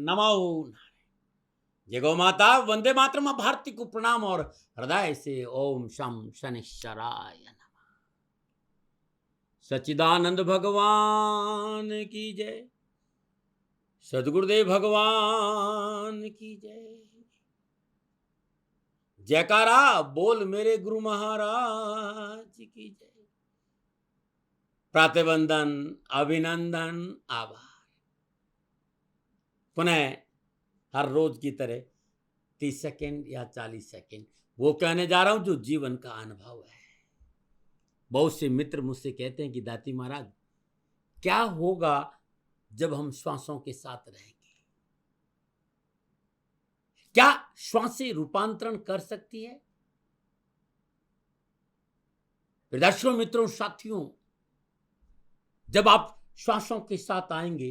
नमो नारायण। जय गौ माता, वंदे मातरम। भारती को प्रणाम और हृदय से ओम शम शनिश्चराय नमः। सच्चिदानंद भगवान की जय, सदगुरुदेव भगवान की जय। जयकारा बोल मेरे गुरु महाराज की जय। प्रातवंदन, अभिनंदन, आभार। पुनः हर रोज की तरह 30 सेकेंड या 40 सेकेंड वो कहने जा रहा हूं जो जीवन का अनुभव है। बहुत से मित्र मुझसे कहते हैं कि दाती महाराज, क्या होगा जब हम श्वासों के साथ रहेंगे? क्या श्वासें रूपांतरण कर सकती है? दर्शकों, मित्रों, साथियों, जब आप श्वासों के साथ आएंगे,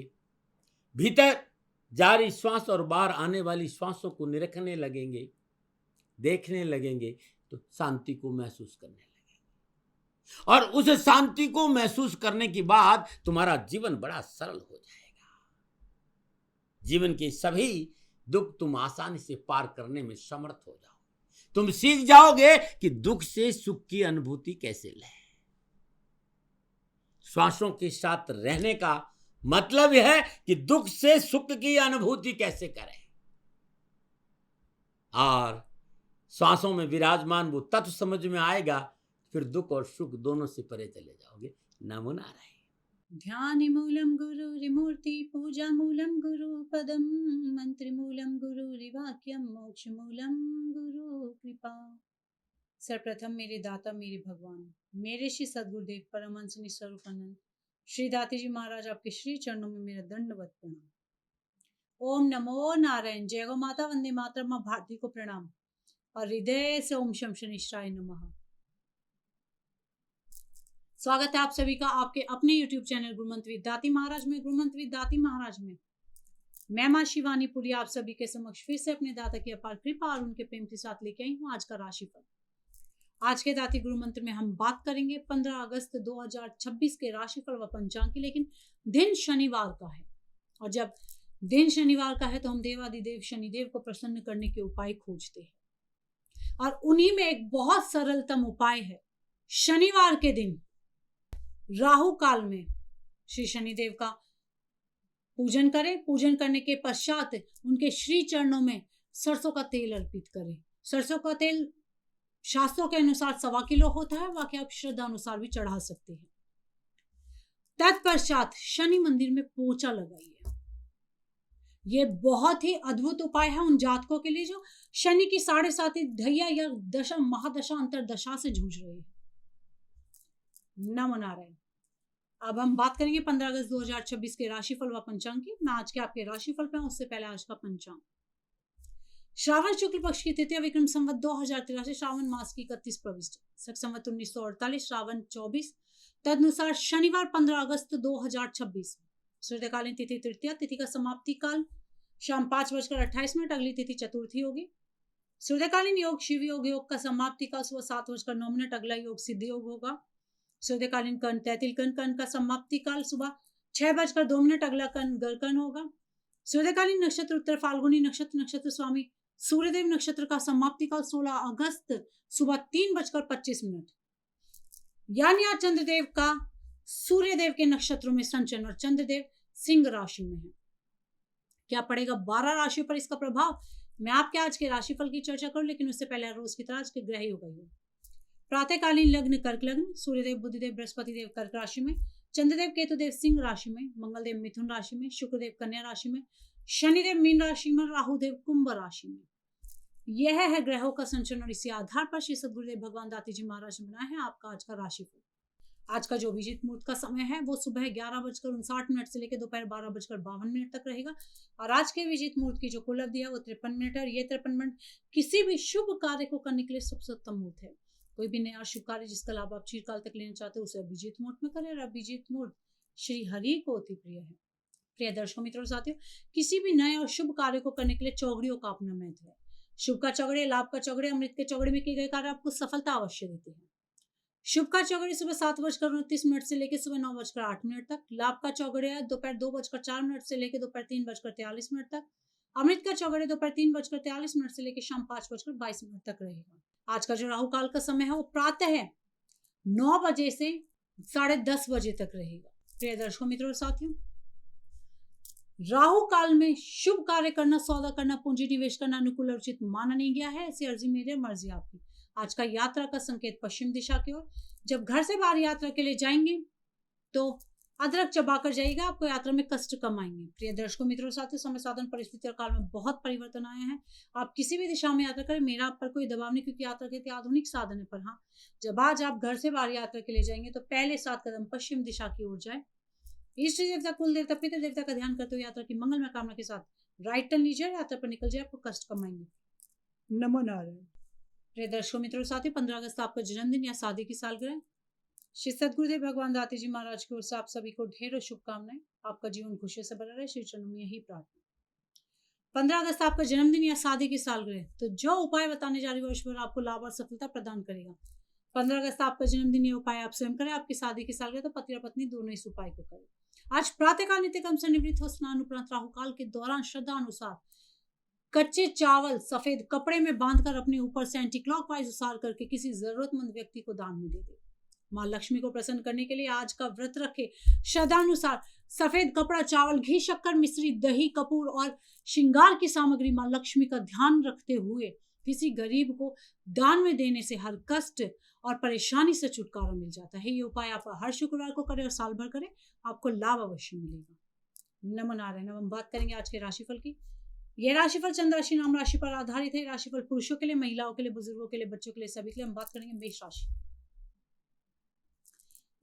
भीतर जारी श्वास और बाहर आने वाली श्वासों को निरखने लगेंगे, देखने लगेंगे, तो शांति को महसूस करने लगेंगे। और उस शांति को महसूस करने के बाद तुम्हारा जीवन बड़ा सरल हो जाएगा। जीवन के सभी दुख तुम आसानी से पार करने में समर्थ हो जाओगे। तुम सीख जाओगे कि दुख से सुख की अनुभूति कैसे लें। श्वासों के साथ रहने का मतलब यह है कि दुख से सुख की अनुभूति कैसे करें, और श्वासों में विराजमान वो तत्व समझ में आएगा, फिर दुख और सुख दोनों से परे चले जाओगे। नमो नारायण। ध्यान मूलम गुरुरिमूर्ति, पूजा मूलम गुरु पदम, मंत्र मूलम गुरुरिवाक्यम, मोक्ष मूलम गुरु कृपा। सर्वप्रथम मेरे दाता, मेरे भगवान, मेरे श्री सदगुरुदेव परमहंस स्वरूपानंद श्री दाती जी महाराज, आपके श्री चरणों में मेरा दंडवत प्रणाम। ओम नमो नारायण। जय गौ माता, वंदे मातरम। मां भारती को प्रणाम और हृदय से ओम शम शनिश्चराय नमः। स्वागत है आप सभी का आपके अपने YouTube चैनल गुरुमंत्र विद दाती महाराज में। गुरुमंत्र विद दाती महाराज में मैं मां शिवानी पुरी आप सभी के समक्ष फिर से अपने दाता की अपार कृपा और उनके प्रेम के साथ लेके आई हूँ आज का राशिफल। आज के दाती गुरु मंत्र में हम बात करेंगे 15 अगस्त 2026 के राशिफल व पंचांग की, लेकिन दिन शनिवार का है। और जब दिन शनिवार का है तो हम देवादिदेव शनिदेव को प्रसन्न करने के उपाय खोजते हैं, और उन्हीं में एक बहुत सरलतम उपाय है। शनिवार के दिन राहु काल में श्री शनिदेव का पूजन करें। पूजन करने के पश्चात उनके श्री चरणों में सरसों का तेल अर्पित करें। सरसों का तेल शास्त्रों के अनुसार 1.25 किलो होता है, बाकी आप श्रद्धा अनुसार भी चढ़ा सकते हैं। तत्पश्चात शनि मंदिर में पोछा लगाइए। यह बहुत ही अद्भुत उपाय है उन जातकों के लिए जो शनि की 7.5 ढैया या दशा महादशा अंतरदशा से जूझ रहे हैं। नमो नारायण। अब हम बात करेंगे 15 अगस्त 2026 के राशिफल व पंचांग की। मैं आज के आपके राशिफल पे हूं, उससे पहले आज का पंचांग। श्रावण शुक्ल पक्ष की तृतीया, विक्रम संवत 2083, श्रावण मास की 31 प्रविष्टि, शक संवत 1948, श्रावण 24, तदनुसार शनिवार 15 अगस्त 2026। सूर्यकालीन तिथि तृतीया, तिथि का समाप्ति काल शाम 5:28। अगली तिथि चतुर्थी होगी। सूर्यकालीन योग शिव योग, योग का समाप्ति काल सुबह 7:09। अगला योग सिद्ध योग होगा। सूर्यकालीन कर्ण तैतिल कर्ण, कर्ण का समाप्ति काल सुबह 6:02। अगला कर्ण गरकर्ण होगा। सूर्यकालीन नक्षत्र उत्तर फाल्गुनी नक्षत्र, नक्षत्र स्वामी सूर्यदेव नक्षत्र का समाप्ति काल 16 अगस्त सुबह 3:25। यानी आज चंद्रदेव का सूर्यदेव के नक्षत्रों में संचरण, और चंद्रदेव सिंह राशि में है। क्या पड़ेगा 12 राशियों पर इसका प्रभाव, मैं आपके आज के राशिफल की चर्चा करूं, लेकिन उससे पहले रोज की तरह आज के ग्रह योग योग। प्रातःकालीन लग्न कर्क लग्न, सूर्यदेव बुद्धिदेव बृहस्पतिदेव कर्क राशि में, चंद्रदेव केतुदेव सिंह राशि में, मंगलदेव मिथुन राशि में, शुक्रदेव कन्या राशि में, शनिदेव मीन राशि में, राहुदेव कुंभ राशि में। यह है ग्रहों का संचरण, और इसी आधार पर श्री सदगुरुदेव भगवान दाती जी महाराज ने बनाया है आपका आज का राशिफल। आज का जो अभिजीत मुहूर्त का समय है वो सुबह 11:59 से लेकर दोपहर 12:52 तक रहेगा। और आज के अभिजीत मुहूर्त की जो कुल अवधि है वो 53 मिनट है। और ये 53 मिनट किसी भी शुभ कार्य को करने के लिए सबसे उत्तम मुहूर्त है। कोई भी नया शुभ कार्य जिसका लाभ आप चिरकाल तक लेना चाहते हो उसे अभिजीत मुहूर्त में करें। और अभिजीत मुहूर्त श्री हरि को अति प्रिय है। प्रिय दर्शकों मित्रों साथियों, किसी भी नए और शुभ कार्य को करने के लिए चौघड़ियों का अपना महत्व है। शुभ का चौघड़े, लाभ का चौघड़े, अमृत के चौघड़े में किए गए कार्य आपको सफलता अवश्य देते हैं। शुभ का चौघड़िया सुबह 7:29 से लेकर सुबह 9:08 तक। लाभ का चौघड़िया दोपहर 2:04 से लेकर दोपहर 3:43 तक। अमृत का चौघड़िया दोपहर 3:43 से लेकर शाम 5:22 तक रहेगा। आज का जो राहु काल का समय है वो प्रातः है 9 बजे से 10:30 बजे तक रहेगा। प्रिय दर्शकों, मित्रों और साथियों, राहु काल में शुभ कार्य करना, सौदा करना, पूंजी निवेश करना अनुकूल और उचित माना नहीं गया है। ऐसी अर्जी मेरी, मर्जी आपकी। आज का यात्रा का संकेत पश्चिम दिशा की ओर। जब घर से बाहर यात्रा के लिए जाएंगे तो अदरक चबाकर जाइएगा, आपको यात्रा में कष्ट कम आएंगे। प्रिय दर्शकों, मित्रों, साथियों, समय साधन परिस्थिति और काल में बहुत परिवर्तन आए हैं। आप किसी भी दिशा में यात्रा करें, मेरा आप पर कोई दबाव नहीं, क्योंकि यात्रा के आधुनिक साधन है। पर हाँ, जब आज आप घर से बाहर यात्रा के लिए जाएंगे तो पहले 7 कदम पश्चिम दिशा की ओर जाए। इष्ट देवता, कुल देवता, पितृ देवता का ध्यान करते हुए यात्रा की मंगलमय कामना के साथ राइट टर्न लीजिए, यात्रा पर निकल जाए, आपको कष्ट कम आएंगे। नमो नारायण। प्रिय दर्शकों, मित्रों, साथी, 15 अगस्त आपका जन्मदिन या शादी की सालगिरह। श्री सदगुरुदेव भगवान दाती जी महाराज की ओर से आप सभी को ढेरों शुभकामनाएं। आपका जीवन खुशी से भरा रहे, श्री चरणों में यही प्रार्थना। 15 अगस्त आपका जन्मदिन या शादी की सालगिरह, तो जो उपाय बताने जा रही हूँ ईश्वर आपको लाभ और सफलता प्रदान करेगा। 15 अगस्त आपका जन्मदिन, ये उपाय आप स्वयं करें। आपकी शादी की सालगिरह तो पति और पत्नी दोनों इस उपाय को करें। आज प्रातःकाल नित्य कर्म से निवृत्त हो स्नान उपरांत राहु काल के दौरान श्रद्धा अनुसार कच्चे चावल सफेद कपड़े में बांधकर अपने ऊपर से एंटी क्लॉकवाइज उसार करके किसी जरूरतमंद व्यक्ति को दान में दे दे। मां लक्ष्मी को प्रसन्न करने के लिए आज का व्रत रखे। श्रद्धानुसार सफेद कपड़ा, चावल, घी, शक्कर, मिश्री, दही, कपूर और श्रृंगार की सामग्री मां लक्ष्मी का ध्यान रखते हुए किसी गरीब को दान में देने से हर कष्ट और परेशानी से छुटकारा मिल जाता है। ये उपाय आप हर शुक्रवार को करें और साल भर करें, आपको लाभ अवश्य मिलेगा। नमो नारायण। हम बात करेंगे आज के राशिफल की। यह राशिफल चंद्र राशि नाम राशि पर आधारित है। राशिफल पुरुषों के लिए, महिलाओं के लिए, बुजुर्गों के लिए, बच्चों के लिए, सभी के लिए। हम बात करेंगे मेष राशि।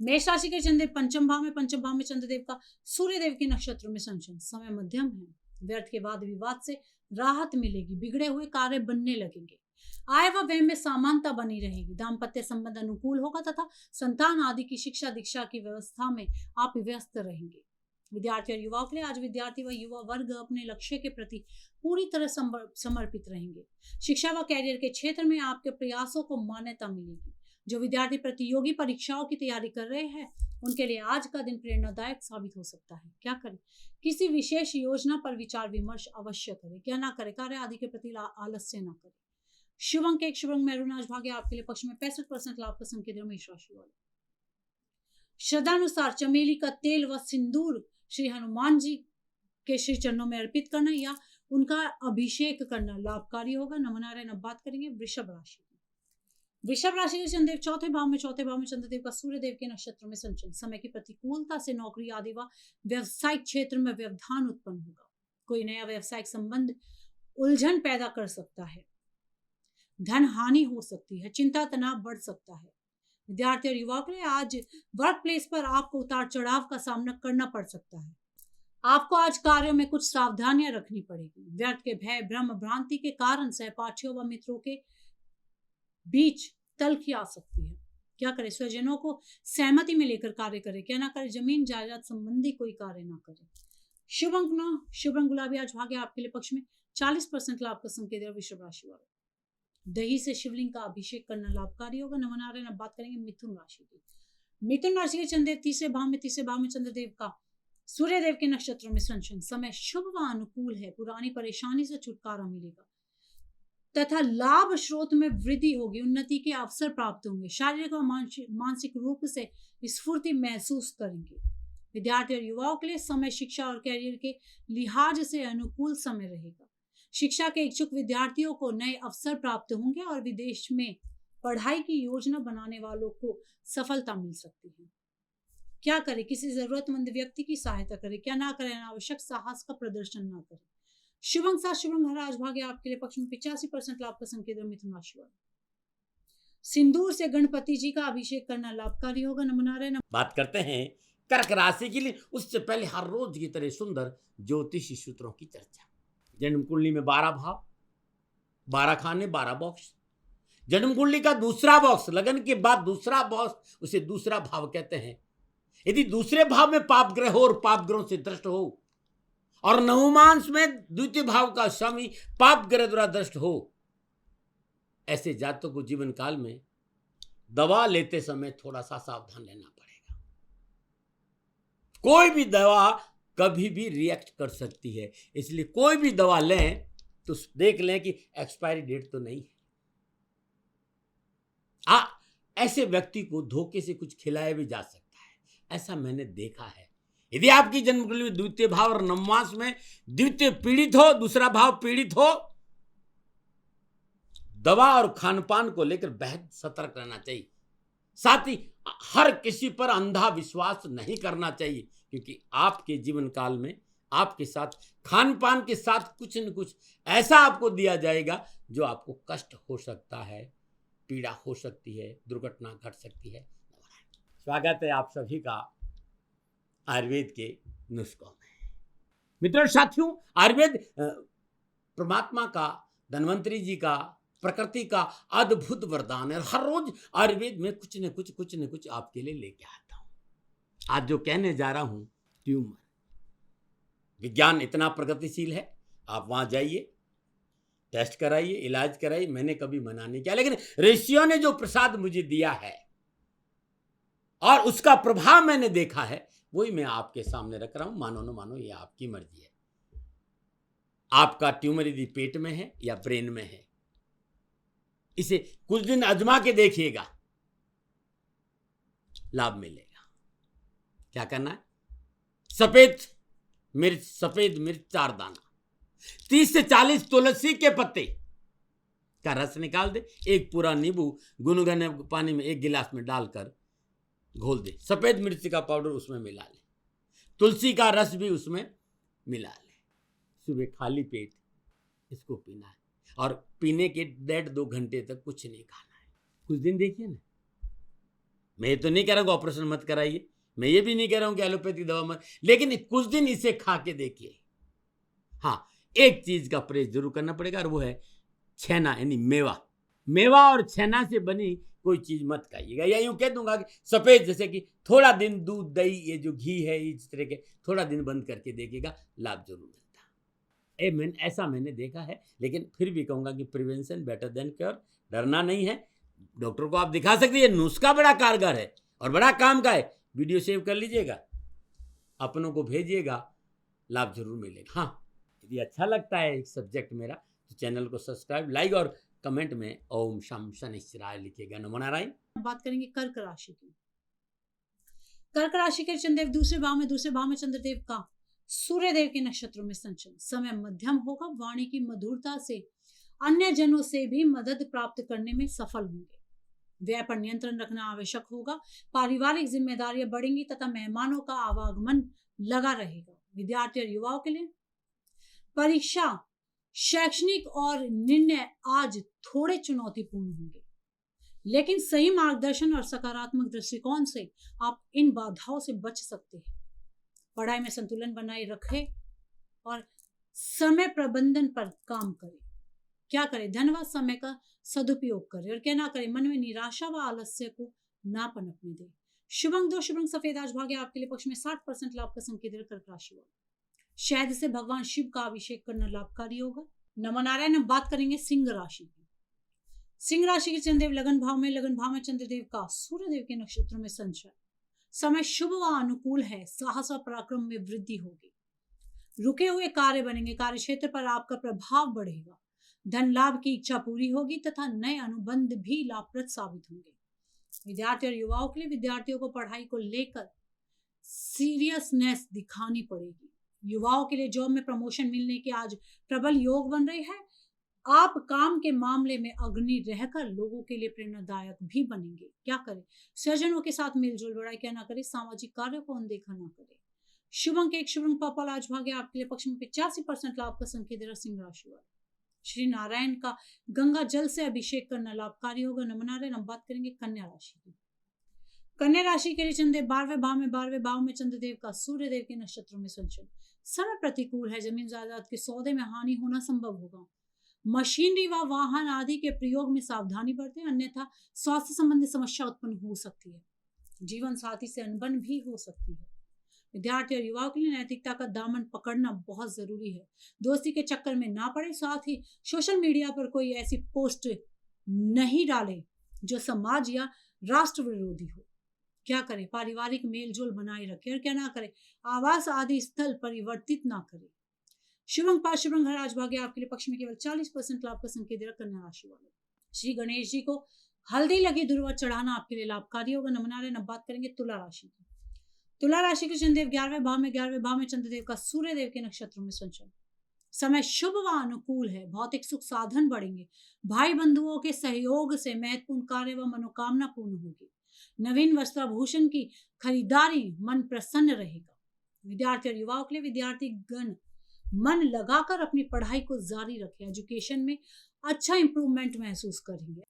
मेष राशि के चंद्र पंचम भाव में, पंचम भाव में चंद्रदेव का सूर्यदेव के नक्षत्र में संचरण। समय मध्यम है। व्यर्थ के वाद विवाद से राहत मिलेगी। बिगड़े हुए कार्य बनने लगेंगे। आय व व्यय में समानता बनी रहेगी। दाम्पत्य संबंध अनुकूल होगा तथा संतान आदि की शिक्षा दीक्षा की व्यवस्था में आप व्यस्त रहेंगे। विद्यार्थी और युवाओं के लिए आज विद्यार्थी व युवा वर्ग अपने लक्ष्य के प्रति पूरी तरह समर्पित रहेंगे। शिक्षा व कैरियर के क्षेत्र में आपके प्रयासों को मान्यता मिलेगी। जो विद्यार्थी प्रतियोगी परीक्षाओं की तैयारी कर रहे हैं उनके लिए आज का दिन प्रेरणादायक साबित हो सकता है। क्या करें? किसी विशेष योजना पर विचार विमर्श अवश्य करें। क्या ना करें? कार्य आदि के प्रति आलस्य न करें। शुभ अंक 1, शुभ अंक मैरून आज भाग्य आपके लिए पक्ष में 65% लाभ का संकेत मेष राशि वाले। श्रद्धानुसार चमेली का तेल व सिंदूर श्री हनुमान जी के श्री चरणों में अर्पित करना या उनका अभिषेक करना लाभकारी होगा। नमो नारायण। अब बात करेंगे वृषभ राशि की। वृषभ राशि के चंद्रदेव चौथे भाव में चंद्रदेव का सूर्यदेव के नक्षत्र में संचरण। समय की प्रतिकूलता से नौकरी आदि व व्यवसायिक क्षेत्र में व्यवधान उत्पन्न होगा। कोई नया व्यवसायिक संबंध उलझन पैदा कर सकता है। धन हानि हो सकती है। चिंता तनाव बढ़ सकता है। विद्यार्थी और युवाओं के लिए आज वर्क प्लेस पर आपको उतार चढ़ाव का सामना करना पड़ सकता है। आपको आज कार्यों में कुछ सावधानियां रखनी पड़ेगी। व्यर्थ के भय, भ्रम, भ्रांति के कारण सहपाठियों व मित्रों के बीच तल्खी आ सकती है। क्या करें? स्वजनों को सहमति में लेकर कार्य करें। क्या ना करें? जमीन जायदाद संबंधी कोई कार्य ना करें। शुभ अंक 9, शुभ रंग गुलाबी आज भाग्य आपके लिए पक्ष में 40% लाभ का संकेत है। वृषभ राशि वाले दही से शिवलिंग का अभिषेक करना लाभकारी होगा। नमो नारायण। अब बात करेंगे मिथुन राशि की। मिथुन राशि के चंद्रदेव तीसरे भाव में चंद्रदेव का सूर्यदेव के नक्षत्र में संचरण। समय शुभ व अनुकूल है। पुरानी परेशानी से छुटकारा मिलेगा तथा लाभ स्रोत में वृद्धि होगी। उन्नति के अवसर प्राप्त होंगे। शारीरिक व मानसिक रूप से स्फूर्ति महसूस करेंगे। विद्यार्थी और युवाओं के लिए समय शिक्षा और कैरियर के लिहाज से अनुकूल समय रहेगा। शिक्षा के इच्छुक विद्यार्थियों को नए अवसर प्राप्त होंगे और विदेश में पढ़ाई की योजना बनाने वालों को सफलता मिल सकती है। क्या करें? किसी जरूरतमंद व्यक्ति की सहायता करें। क्या ना करें? अनावश्यक साहस का प्रदर्शन ना करें। शुभ अंक 7, शुभ अंक हरा आज भाग्य आपके लिए पक्ष में 85% लाभ का संकेत है। मिथुन राशि वाले सिंदूर से गणपति जी का अभिषेक करना लाभकारी होगा। नमो नारायण। बात करते हैं कर्क राशि के लिए। उससे पहले हर रोज की तरह सुंदर ज्योतिषी सूत्रों की चर्चा। जन्म कुंडली में 12 भाव, 12 खाने, 12 बॉक्स। जन्म कुंडली का दूसरा बॉक्स, लगन के बाद दूसरा बॉक्स, उसे दूसरा भाव कहते हैं। यदि दूसरे भाव में पाप ग्रह हो और पाप ग्रहों से दृष्ट हो और नवमांश में द्वितीय भाव का स्वामी पाप ग्रह द्वारा दृष्ट हो, ऐसे जातकों को जीवन काल में दवा लेते समय थोड़ा सा सावधान रहना पड़ेगा। कोई भी दवा कभी भी रिएक्ट कर सकती है, इसलिए कोई भी दवा लें तो देख लें कि एक्सपायरी डेट तो नहीं है। ऐसे व्यक्ति को धोखे से कुछ खिलाया भी जा सकता है, ऐसा मैंने देखा है। यदि आपकी जन्मकुंडली में द्वितीय भाव और नवमांश में द्वितीय पीड़ित हो, दूसरा भाव पीड़ित हो, दवा और खानपान को लेकर बेहद सतर्क रहना चाहिए। साथ ही हर किसी पर अंधा विश्वास नहीं करना चाहिए, क्योंकि आपके जीवन काल में आपके साथ खान पान के साथ कुछ न कुछ ऐसा आपको दिया जाएगा जो आपको कष्ट हो सकता है, पीड़ा हो सकती है, दुर्घटना घट सकती है। स्वागत है आप सभी का आयुर्वेद के नुस्खों में। मित्रों साथियों, आयुर्वेद परमात्मा का, धन्वंतरी जी का, प्रकृति का अद्भुत वरदान है। हर रोज आयुर्वेद में कुछ न कुछ आपके लिए लेके आता हूं। आज जो कहने जा रहा हूं, ट्यूमर। विज्ञान इतना प्रगतिशील है, आप वहां जाइए, टेस्ट कराइए, इलाज कराइए, मैंने कभी मना नहीं किया। लेकिन ऋषियों ने जो प्रसाद मुझे दिया है और उसका प्रभाव मैंने देखा है, वही मैं आपके सामने रख रहा हूं। मानो न मानो, ये आपकी मर्जी है। आपका ट्यूमर यदि पेट में है या ब्रेन में है, इसे कुछ दिन आजमा के देखिएगा, लाभ मिलेगा। क्या करना है? सफेद मिर्च 4 दाना, 30 से 40 तुलसी के पत्ते का रस निकाल दे, एक पूरा नींबू गुनगुने पानी में 1 गिलास में डालकर घोल दे, सफेद मिर्च का पाउडर उसमें मिला ले, तुलसी का रस भी उसमें मिला ले। सुबह खाली पेट इसको पीना है और पीने के 1.5-2 घंटे तक कुछ नहीं खाना है। कुछ दिन देखिए ना। मैं ये तो नहीं कह रहा हूँ ऑपरेशन मत कराइए, मैं ये भी नहीं कह रहा हूँ कि एलोपैथी दवा मत, लेकिन कुछ दिन इसे खा के देखिए। हाँ, एक चीज का परहेज जरूर करना पड़ेगा, और वो है छेना, यानी मेवा और छेना से बनी कोई चीज मत खाइएगा। या यूं कह दूंगा कि सफेद, जैसे कि थोड़ा दिन दूध, दही, ये जो घी है, इस तरह के थोड़ा दिन बंद करके देखिएगा, लाभ जरूर मिलता। ऐसा मैंने देखा है। लेकिन फिर भी कहूंगा कि प्रिवेंशन बेटर देन क्योर। डरना नहीं है, डॉक्टर को आप दिखा सकते हैं। नुस्खा बड़ा कारगर है और बड़ा काम का है। वीडियो सेव कर लीजिएगा, अपनों को भेजिएगा, लाभ जरूर मिलेगा। हाँ, यदि अच्छा लगता है एक सब्जेक्ट मेरा, तो चैनल को सब्सक्राइब, लाइक और कमेंट में ओम शम शनिश्चराय लिखिएगा। नमो नारायण। बात करेंगे कर्क राशि की। कर्क राशि के चंद्रदेव दूसरे भाव में चंद्रदेव का सूर्यदेव के नक्षत्रों में संचरण। समय मध्यम होगा। वाणी की मधुरता से अन्य जनों से भी मदद प्राप्त करने में सफल होंगे। व्यय पर नियंत्रण रखना आवश्यक होगा। पारिवारिक जिम्मेदारियां बढ़ेंगी तथा मेहमानों का आवागमन लगा रहेगा। विद्यार्थी और युवाओं के लिए परीक्षा, शैक्षणिक और निर्णय आज थोड़े चुनौतीपूर्ण होंगे, लेकिन सही मार्गदर्शन और सकारात्मक दृष्टिकोण से आप इन बाधाओं से बच सकते हैं। पढ़ाई में संतुलन बनाए रखें और समय प्रबंधन पर काम करें। क्या करें? धन व समय का सदुपयोग करें और क्या ना करें? मन में निराशा व आलस्य को ना पनपने दें। शुभ अंक 2 शुभ रंग सफेद। आज भाग्य आपके लिए पक्ष में 60% लाभ का संकेत है। कर्क राशि वाले शहद से भगवान शिव का अभिषेक करना लाभकारी होगा। नमो नारायण। हम बात करेंगे सिंह राशि की। सिंह राशि के चंद्रदेव लगन भाव में चंद्रदेव का सूर्यदेव के नक्षत्रों में संचरण। समय शुभ व अनुकूल है। साहस और पराक्रम में वृद्धि होगी। रुके हुए कार्य बनेंगे। कार्य क्षेत्र पर आपका प्रभाव बढ़ेगा। धन लाभ की इच्छा पूरी होगी तथा नए अनुबंध भी लाभप्रद साबित होंगे। विद्यार्थी और युवाओं के लिए विद्यार्थियों को पढ़ाई को लेकर सीरियसनेस दिखानी पड़ेगी। युवाओं के लिए जॉब में प्रमोशन मिलने के आज प्रबल योग बन रहे हैं। आप काम के मामले में अग्रणी रहकर लोगों के लिए प्रेरणादायक भी बनेंगे। क्या करें? स्वजनों के साथ मिलजुल बढ़ाई क्या ना करें। सामाजिक कार्यों को अनदेखा ना करें। शुभ अंक 1 शुभ रंग पर्पल। आज भाग्य आपके लिए पक्ष में 85% लाभ का संकेत दे रहा सिंह राशि वाले। श्री नारायण का गंगा जल से अभिषेक करना लाभकारी होगा। नमो नारायण। हम बात करेंगे कन्या राशि की। कन्या राशि के लिए चंद्रदेव 12वें भाव में चंद्रदेव का सूर्यदेव के नक्षत्रों में संचरण। समय प्रतिकूल है। जमीन जायदाद के सौदे में हानि होना संभव होगा। मशीनरी व वाहन आदि के प्रयोग में सावधानी बरतें, अन्यथा स्वास्थ्य संबंधी समस्या उत्पन्न हो सकती है। जीवन साथी से अनबन भी हो सकती है। विद्यार्थी और युवाओं के लिए नैतिकता का दामन पकड़ना बहुत जरूरी है। दोस्ती के चक्कर में ना पड़े। साथ ही सोशल मीडिया पर कोई ऐसी पोस्ट नहीं डालें जो समाज या राष्ट्र विरोधी हो। क्या करें? पारिवारिक मेलजोल बनाए रखें और क्या ना करें? आवास आदि स्थल परिवर्तित ना करें। शुभंग पांच शुभंग हर आज भाग्य आपके लिए पक्ष में केवल 40% लाभ का संकेत दे रहा कन्या राशि वालों। श्री गणेश जी को हल्दी लगी दुर्वा चढ़ाना आपके लिए लाभकारी होगा। नमना रहे। अब बात करेंगे तुला राशि की। तुला राशि के चंद्रदेव 11वें भाव में, 11वें भाव में चंद्रदेव का सूर्यदेव के नक्षत्रों में संचरण। समय शुभ व अनुकूल है। भौतिक सुख साधन बढ़ेंगे। भाई बंधुओं के सहयोग से महत्वपूर्ण कार्य व मनोकामना पूर्ण होगी। नवीन वस्त्राभूषण की खरीदारी, मन प्रसन्न रहेगा। विद्यार्थी और युवाओं के लिए विद्यार्थी गण मन लगाकर अपनी पढ़ाई को जारी रखें। एजुकेशन में अच्छा इंप्रूवमेंट महसूस करेंगे।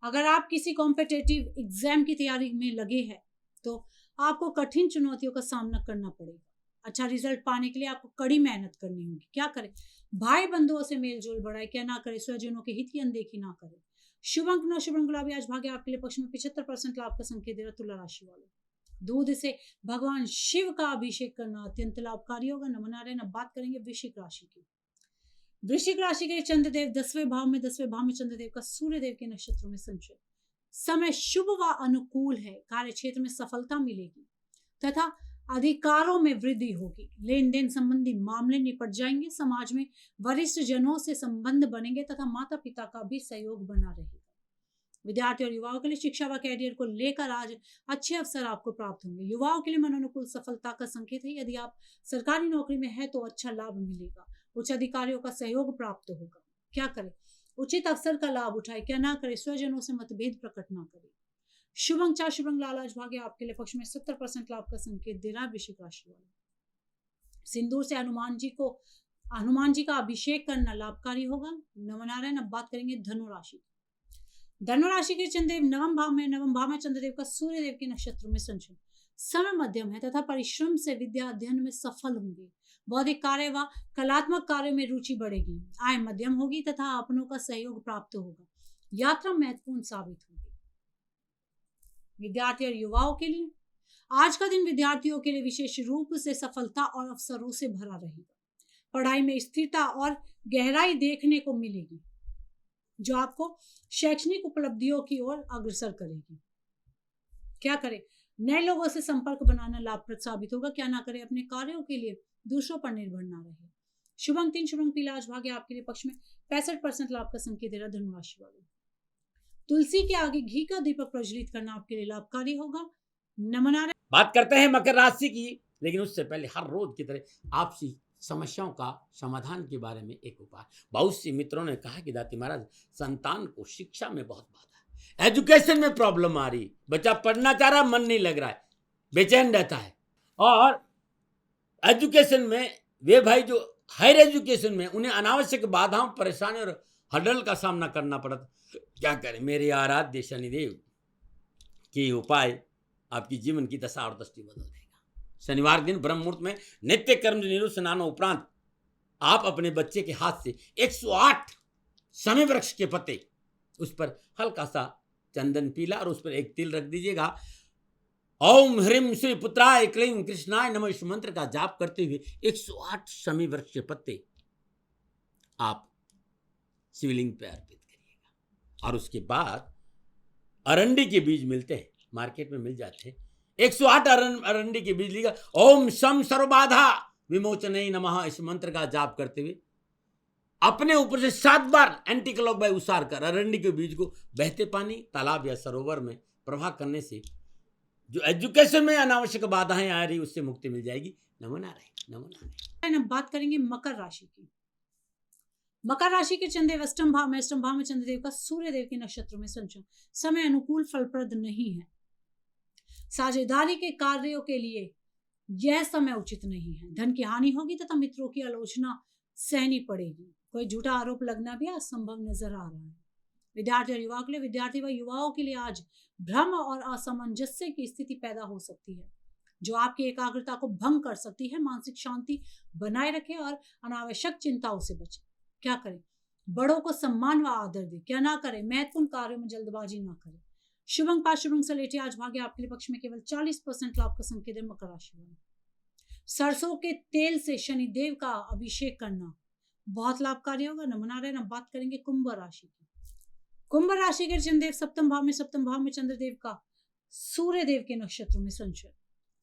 अगर आप किसी कॉम्पिटिटिव एग्जाम की तैयारी में लगे हैं तो आपको कठिन चुनौतियों का सामना करना पड़ेगा। अच्छा रिजल्ट पाने के लिए आपको कड़ी मेहनत करनी होगी। क्या करें? भाई बंधुओं से मेलजोल बढ़ाए। क्या ना करें? स्वजनों के हित की अनदेखी ना करें। शुभ अंक न शुभ गुलाबी आज भाग्य आपके लिए पक्ष में 75% लाभ का संकेत दे रहा तुला राशि वालों। दूध से भगवान शिव का अभिषेक करना अत्यंत लाभकारी होगा। नमना रहे। अब बात करेंगे वृश्चिक राशि की। वृश्चिक राशि के चंद्रदेव 10वें भाव में, 10वें भाव में चंद्रदेव का सूर्यदेव के नक्षत्रों में संचरण। समय शुभ व अनुकूल है। कार्य क्षेत्र में सफलता मिलेगी तथा अधिकारों में वृद्धि होगी। लेन देन संबंधी मामले निपट जाएंगे। समाज में वरिष्ठ जनों से संबंध बनेंगे तथा माता पिता का भी सहयोग बना रहेगा। विद्यार्थी और युवाओं के लिए शिक्षा व कैरियर को लेकर आज अच्छे अवसर आपको प्राप्त होंगे। युवाओं के लिए मनोनुकूल सफलता का संकेत है। यदि आप सरकारी नौकरी में है तो अच्छा लाभ मिलेगा। उच्च अधिकारियों का सहयोग प्राप्त होगा। क्या करें? उचित अवसर का लाभ उठाए। क्या ना करें? स्वजनों से मतभेद प्रकट ना करें। शुभंग चार शुभंग लाल आज भाग्य आपके लिए पक्ष में 70% लाभ का संकेत दे रहा है वृश्चिक राशि वाले। सिंदूर से हनुमान जी का अभिषेक करना लाभकारी होगा। नवनारायण। अब बात करेंगे धनु राशि। धनु राशि के चंद्रदेव नवम भाव में चंद्रदेव का सूर्यदेव के नक्षत्र में संचरण। समय मध्यम है तथा परिश्रम से विद्या अध्ययन में सफल होंगे। बौद्धिक कार्य व कलात्मक कार्य में रुचि बढ़ेगी। आय मध्यम होगी तथा अपनों का सहयोग प्राप्त होगा। यात्रा महत्वपूर्ण साबित होगी। विद्यार्थी और युवाओं के लिए आज का दिन विद्यार्थियों के लिए विशेष रूप से सफलता और अवसरों से भरा रहेगा। पढ़ाई में स्थिरता और गहराई देखने को मिलेगी जो आपको शैक्षणिक उपलब्धियों की ओर अग्रसर करेगी। क्या करें? नए लोगों से संपर्क बनाना लाभप्रद साबित होगा। क्या ना करें? अपने कार्यों के लिए दूसरों पर निर्भर ना रहे। शुभंग 3 शुभंग पीला आज भाग्य आपके लिए पक्ष में 65% लाभ का संकेत दे रहा धनु राशि वालों। तुलसी के आगे घी का दीपक प्रज्वलित करना आपके लिए लाभकारी होगा। नमना। बात करते हैं मकर राशि की, लेकिन उससे पहले हर रोज की तरह आपसी समस्याओं का समाधान के बारे में एक उपाय। बहुत सी मित्रों ने कहा कि दाती महाराज संतान को शिक्षा में बहुत बाधा है, एजुकेशन में प्रॉब्लम आ रही, बच्चा पढ़ना चाह रहा, मन नहीं लग रहा है, बेचैन रहता है। और एजुकेशन में वे भाई जो हायर एजुकेशन में उन्हें अनावश्यक बाधाओं, परेशानी और हडल का सामना करना पड़ता। क्या करें? मेरे आराध्य शनिदेव के उपाय आपकी जीवन की दशा और दृष्टि बदल देगा। शनिवार दिन ब्रह्म मुहूर्त में नित्य कर्म निरु स्नान उपरांत आप अपने बच्चे के हाथ से 108 समय वृक्ष के पत्ते, उस पर हल्का सा चंदन पीला और उस पर एक तिल रख दीजिएगा। ओम ह्रीम श्री पुत्राय क्लीं कृष्णाय नमः इस मंत्र का जाप करते हुए 108 शमी वृक्ष के पत्ते आप शिवलिंग पे अर्पित करिएगा। और उसके बाद अरंडी के बीज मिलते हैं, मार्केट में मिल जाते हैं, 108 अरंडी के बीज लीजिएगा। ओम शम सर्वबाधा विमोचने नमः इस मंत्र का जाप करते हुए अपने ऊपर से 7 बार एंटी क्लॉकवाइज उसार कर अरंडी के बीज को बहते पानी, तालाब या सरोवर में प्रवाह करने से जो एजुकेशन में अनावश्यक बाधाएं आ रही उससे मुक्ति मिल जाएगी। नमो नारायण, नमो नारायण। अब बात करेंगे मकर राशि की। मकर राशि के चंद्रदेव अष्टम भाव में चंद्रदेव का सूर्यदेव के नक्षत्र में संचरण। समय अनुकूल फलप्रद नहीं है। साझेदारी के कार्यों के लिए यह समय उचित नहीं है। धन की हानि होगी तथा मित्रों की आलोचना सहनी पड़ेगी। कोई झूठा आरोप लगना भी असंभव नजर आ रहा है। विद्यार्थी और युवाओं के लिए विद्यार्थी व युवाओं के लिए आज भ्रम और असामंजस्य की स्थिति पैदा हो सकती है जो आपकी एकाग्रता को भंग कर सकती है। मानसिक शांति बनाए रखें और अनावश्यक चिंताओं से बचें। क्या करें? बड़ों को सम्मान व आदर दें। क्या ना करें? महत्वपूर्ण कार्यों में जल्दबाजी ना करें। शुभंग 5 शुभंग से लेटे आज भाग्य आपके लिए पक्ष में केवल 40% लाभ का संकेत है मकर राशि वालों। सरसों के तेल से शनिदेव का अभिषेक करना बहुत लाभकारी होगा। नमना रहे। अब बात करेंगे कुंभ राशि की। कुंभ राशि के चंद्रदेव सप्तम भाव में चंद्रदेव का सूर्य देव के नक्षत्र में संचरण।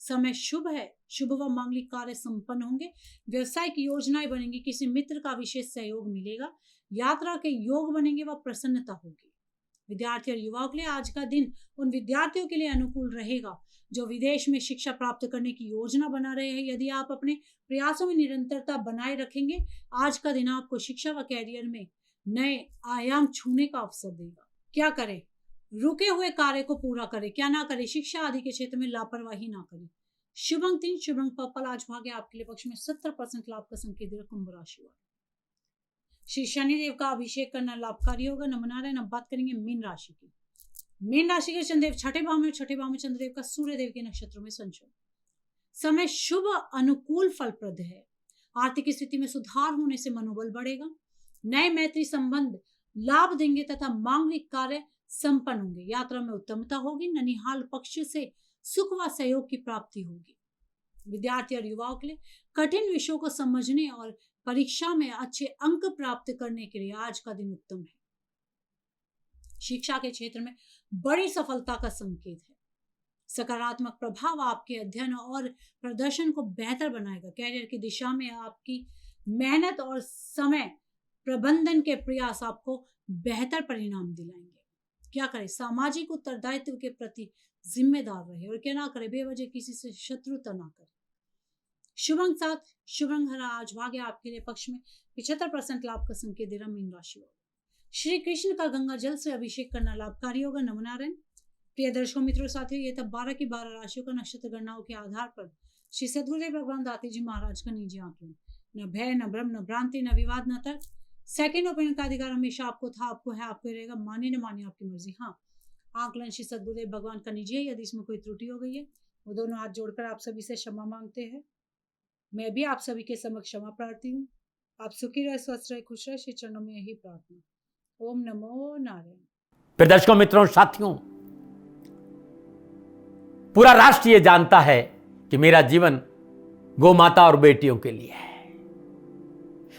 समय शुभ है, शुभ व मांगलिक कार्य संपन्न होंगे, व्यवसाय की योजनाएं बनेंगी, किसी मित्र का विशेष सहयोग मिलेगा, यात्रा के योग बनेंगे व प्रसन्नता होगी। विद्यार्थी और युवाओं के लिए आज का दिन उन विद्यार्थियों के लिए अनुकूल रहेगा जो विदेश में शिक्षा प्राप्त करने की योजना बना रहे हैं। यदि आप अपने प्रयासों में निरंतरता बनाए रखेंगे, आज का दिन आपको शिक्षा व कैरियर में नए आयाम छूने का अवसर देगा। क्या करें? रुके हुए कार्य को पूरा करें, क्या ना करें? शिक्षा आदि के क्षेत्र में लापरवाही ना करें। शुभ अंक 3, शुभ अंक पर्पल। आज भाग्य आपके लिए पक्ष में 70% लाभ का संकेत दे रहा कुंभ राशि वाले। श्री शनिदेव का अभिषेक करना लाभकारी होगा। नमना रहे। अब बात करेंगे मीन राशि की। मीन राशि के चंद्रदेव छठे भाव में, छठे भाव में चंद्रदेव का सूर्य देव के नक्षत्रों में संचरण। समय शुभ अनुकूल फलप्रद है। आर्थिक स्थिति में सुधार होने से मनोबल बढ़ेगा। नए मैत्री संबंध लाभ देंगे तथा मांगलिक कार्य संपन्न होंगे। यात्रा में उत्तमता होगी। ननिहाल पक्ष से सुख व सहयोग की प्राप्ति होगी। विद्यार्थी और युवाओं के लिए कठिन विषयों को समझने और परीक्षा में अच्छे अंक प्राप्त करने के लिए आज का दिन उत्तम है। शिक्षा के क्षेत्र में बड़ी सफलता का संकेत है। सकारात्मक प्रभाव आपके अध्ययन और प्रदर्शन को बेहतर बनाएगा। कैरियर की दिशा में आपकी मेहनत और समय प्रबंधन के प्रयास आपको बेहतर परिणाम दिलाएंगे। क्या करें? सामाजिक उत्तरदायित्व के प्रति जिम्मेदार रहे और क्या ना करे? बेवजह किसी से शत्रुता ना करे। शुभ अंक 7, शुभ रंग हरा। आज भाग्य आपके लिए पक्ष में 75% लाभ का संकेत दे रहा मीन राशि वाले। श्री कृष्ण का गंगा जल से अभिषेक करना लाभकारी होगा। नमनारायण। प्रिय दर्शकों, मित्रों, साथियों, ये तब 12 की 12 राशियों का नक्षत्र गणनाओं के आधार पर श्री सद्गुरुदेव भगवान दाते जी महाराज का निजी आकलन। न भय, न भ्रम, न भ्रांति, न विवाद, न तर्क। सेकेंड ओपिनियन का अधिकार हमेशा आपको था, आपको है, आपको रहेगा। माने न माने आपकी मर्जी। हाँ, आकलन श्री सद्गुरुदेव भगवान का निजी है। यदि इसमें कोई त्रुटि हो गई है, वो दोनों हाथ जोड़कर आप सभी से क्षमा मांगते हैं। मैं भी आप सभी के समक्ष क्षमा प्रार्थी हूँ। आप सुखी रहे, स्वस्थ रहे, खुश रहे। श्री चरणों में यही प्रार्थना। ओम नमो नारायण। फिर दर्शकों, मित्रों, साथियों, पूरा राष्ट्र ये जानता है कि मेरा जीवन गौ माता और बेटियों के लिए है।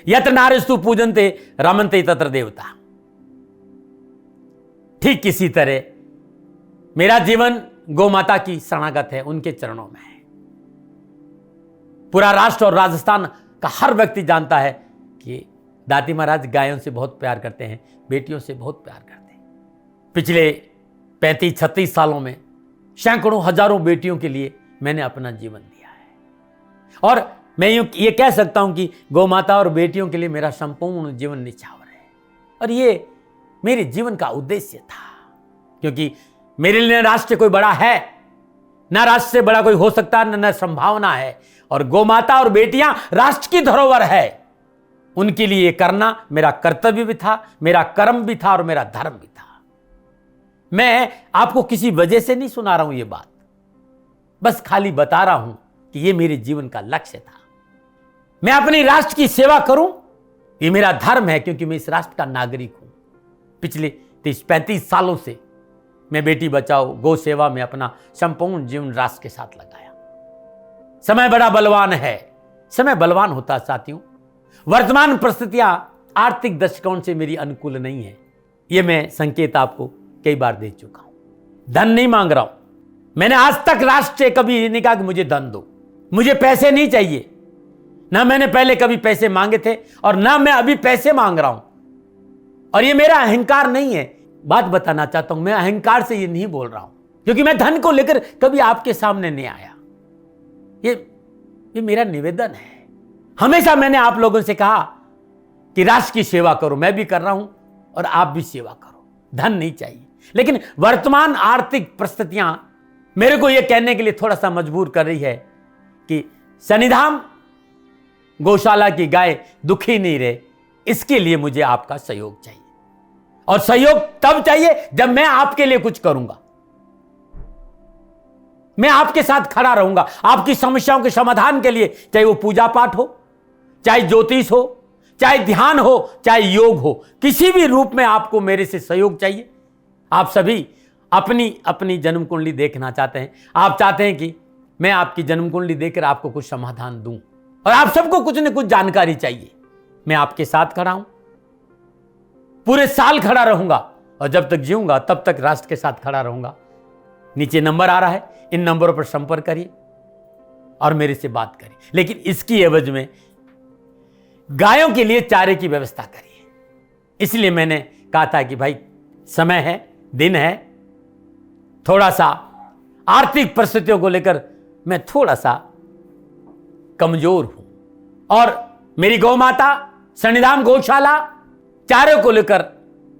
यत्र नारीस्तु पूजन्ते रमन्ते तत्र देवता। ठीक किसी तरह मेरा जीवन गौ माता की शरणागत है, उनके चरणों में है। पूरा राष्ट्र और राजस्थान का हर व्यक्ति जानता है कि दाती महाराज गायों से बहुत प्यार करते हैं, बेटियों से बहुत प्यार करते हैं। पिछले 35-36 सालों में सैकड़ों हजारों बेटियों के लिए मैंने अपना जीवन दिया है और मैं ये कह सकता हूं कि गौ माता और बेटियों के लिए मेरा संपूर्ण जीवन निछावर है। और ये मेरे जीवन का उद्देश्य था, क्योंकि मेरे लिए राष्ट्र कोई बड़ा है, ना राष्ट्र से बड़ा कोई हो सकता, न संभावना है। और गौ माता और बेटियां राष्ट्र की धरोहर है। उनके लिए ये करना मेरा कर्तव्य भी था, मेरा कर्म भी था और मेरा धर्म भी था। मैं आपको किसी वजह से नहीं सुना रहा हूं ये बात, बस खाली बता रहा हूं कि ये मेरे जीवन का लक्ष्य था। मैं अपने राष्ट्र की सेवा करूं, ये मेरा धर्म है, क्योंकि मैं इस राष्ट्र का नागरिक हूं। पिछले 30-35 सालों से मैं बेटी बचाओ, गौ सेवा में अपना संपूर्ण जीवन राष्ट्र के साथ लगाया। समय बड़ा बलवान है, समय बलवान होता है साथियों। वर्तमान परिस्थितियां आर्थिक दृष्टिकोण से मेरी अनुकूल नहीं है, यह मैं संकेत आपको कई बार दे चुका हूं। धन नहीं मांग रहा हूं। मैंने आज तक राष्ट्र से कभी नहीं कहा कि मुझे धन दो, मुझे पैसे नहीं चाहिए। ना मैंने पहले कभी पैसे मांगे थे और ना मैं अभी पैसे मांग रहा हूं। और ये मेरा अहंकार नहीं है। बात बताना चाहता हूं, मैं अहंकार से ये नहीं बोल रहा हूं, क्योंकि मैं धन को लेकर कभी आपके सामने नहीं आया। ये मेरा निवेदन है। हमेशा मैंने आप लोगों से कहा कि राष्ट्र की सेवा करो, मैं भी कर रहा हूं और आप भी सेवा करो। धन नहीं चाहिए, लेकिन वर्तमान आर्थिक परिस्थितियां मेरे को यह कहने के लिए थोड़ा सा मजबूर कर रही है कि शनिधाम गौशाला की गाय दुखी नहीं रहे, इसके लिए मुझे आपका सहयोग चाहिए। और सहयोग तब चाहिए जब मैं आपके लिए कुछ करूंगा। मैं आपके साथ खड़ा रहूंगा, आपकी समस्याओं के समाधान के लिए, चाहे वो पूजा पाठ हो, चाहे ज्योतिष हो, चाहे ध्यान हो, चाहे योग हो, किसी भी रूप में आपको मेरे से सहयोग चाहिए। आप सभी अपनी अपनी जन्म कुंडली देखना चाहते हैं। आप चाहते हैं कि मैं आपकी जन्म कुंडली देखकर आपको कुछ समाधान दूं, और आप सबको कुछ न कुछ जानकारी चाहिए। मैं आपके साथ खड़ा हूं, पूरे साल खड़ा रहूंगा, और जब तक जीऊंगा तब तक राष्ट्र के साथ खड़ा रहूंगा। नीचे नंबर आ रहा है, इन नंबरों पर संपर्क करिए और मेरे से बात करिए, लेकिन इसकी एवज में गायों के लिए चारे की व्यवस्था करिए। इसलिए मैंने कहा था कि भाई समय है, दिन है, थोड़ा सा आर्थिक परिस्थितियों को लेकर मैं थोड़ा सा कमजोर हूं और मेरी गौ माता शनिधाम गौशाला चारे को लेकर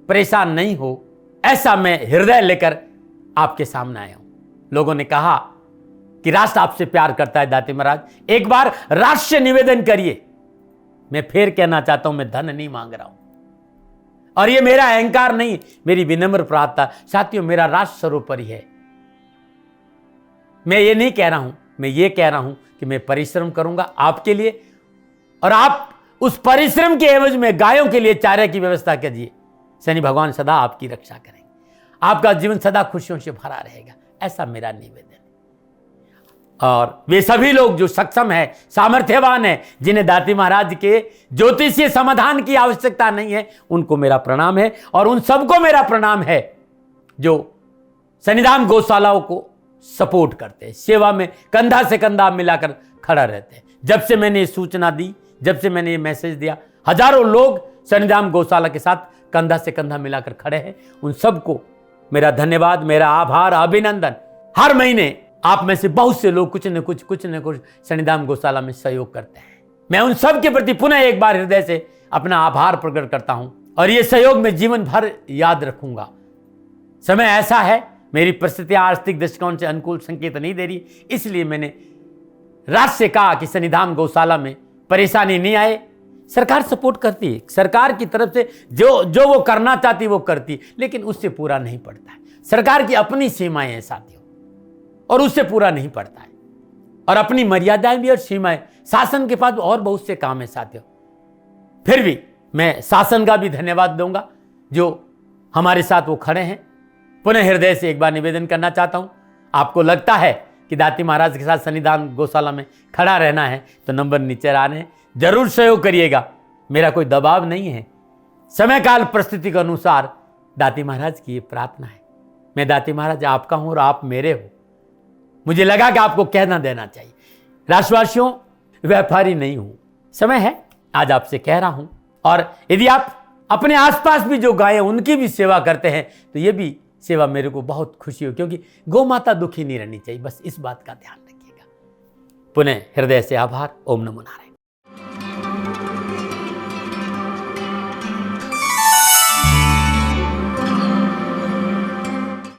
परेशान नहीं हो, ऐसा मैं हृदय लेकर आपके सामने आया हूं। लोगों ने कहा कि राष्ट्र आपसे प्यार करता है दाती महाराज, एक बार राष्ट्र से निवेदन करिए। मैं फिर कहना चाहता हूं, मैं धन नहीं मांग रहा हूं और ये मेरा अहंकार नहीं, मेरी विनम्र प्रार्थना। साथियों, मेरा राष्ट्र सर्वोपरि है। मैं ये नहीं कह रहा हूं, मैं ये कह रहा हूं कि मैं परिश्रम करूंगा आपके लिए और आप उस परिश्रम के एवज में गायों के लिए चारे की व्यवस्था कीजिए। शनि भगवान सदा आपकी रक्षा करेंगे, आपका जीवन सदा खुशियों से भरा रहेगा, ऐसा मेरा निवेदन है। और वे सभी लोग जो सक्षम है, सामर्थ्यवान है, जिन्हें दाती महाराज के ज्योतिषीय समाधान की आवश्यकता नहीं है, उनको मेरा प्रणाम है। और उन सबको मेरा प्रणाम है जो शनिधाम गौशालाओं को सपोर्ट करते हैं, सेवा में कंधा से कंधा मिलाकर खड़ा रहते हैं। जब से मैंने ये सूचना दी, जब से मैंने ये मैसेज दिया, हजारों लोग शनिधाम गौशाला के साथ कंधा से कंधा मिलाकर खड़े हैं। उन सबको मेरा धन्यवाद, मेरा आभार, अभिनंदन। हर महीने आप में से बहुत से लोग कुछ न कुछ शनिधाम गौशाला में सहयोग करते हैं। मैं उन सब के प्रति पुनः एक बार हृदय से अपना आभार प्रकट करता हूं और ये सहयोग मैं जीवन भर याद रखूंगा। समय ऐसा है, मेरी परिस्थितियां आर्थिक दृष्टिकोण से अनुकूल संकेत नहीं दे रही, इसलिए मैंने राष्ट्र से कहा कि शनिधाम गौशाला में परेशानी नहीं आए। सरकार सपोर्ट करती है, सरकार की तरफ से जो वो करना चाहती वो करती, लेकिन उससे पूरा नहीं पड़ता है। सरकार की अपनी सीमाएं हैं साथियों, और उससे पूरा नहीं पड़ता है, और अपनी मर्यादाएं भी और सीमाएं। शासन के पास और बहुत से काम है साथियों। फिर भी मैं शासन का भी धन्यवाद दूंगा जो हमारे साथ वो खड़े हैं। पुनः हृदय से एक बार निवेदन करना चाहता हूं, आपको लगता है कि दाती महाराज के साथ शनिधाम गौशाला में खड़ा रहना है तो नंबर नीचे आ रहे हैं, जरूर सहयोग करिएगा। मेरा कोई दबाव नहीं है, समय काल परिस्थिति के अनुसार दाती महाराज की ये प्रार्थना है। मैं दाती महाराज आपका हूं और आप मेरे हो। मुझे लगा कि आपको कहना देना चाहिए। राष्ट्रवासियों, व्यापारी नहीं हूं, समय है आज आपसे कह रहा हूं। और यदि आप अपने आसपास भी जो गायें उनकी भी सेवा करते हैं तो ये भी सेवा मेरे को बहुत खुशी हो, क्योंकि गौ माता दुखी नहीं रहनी चाहिए। बस इस बात का ध्यान रखिएगा। पुनः हृदय से आभार। ओम नमो नारायण।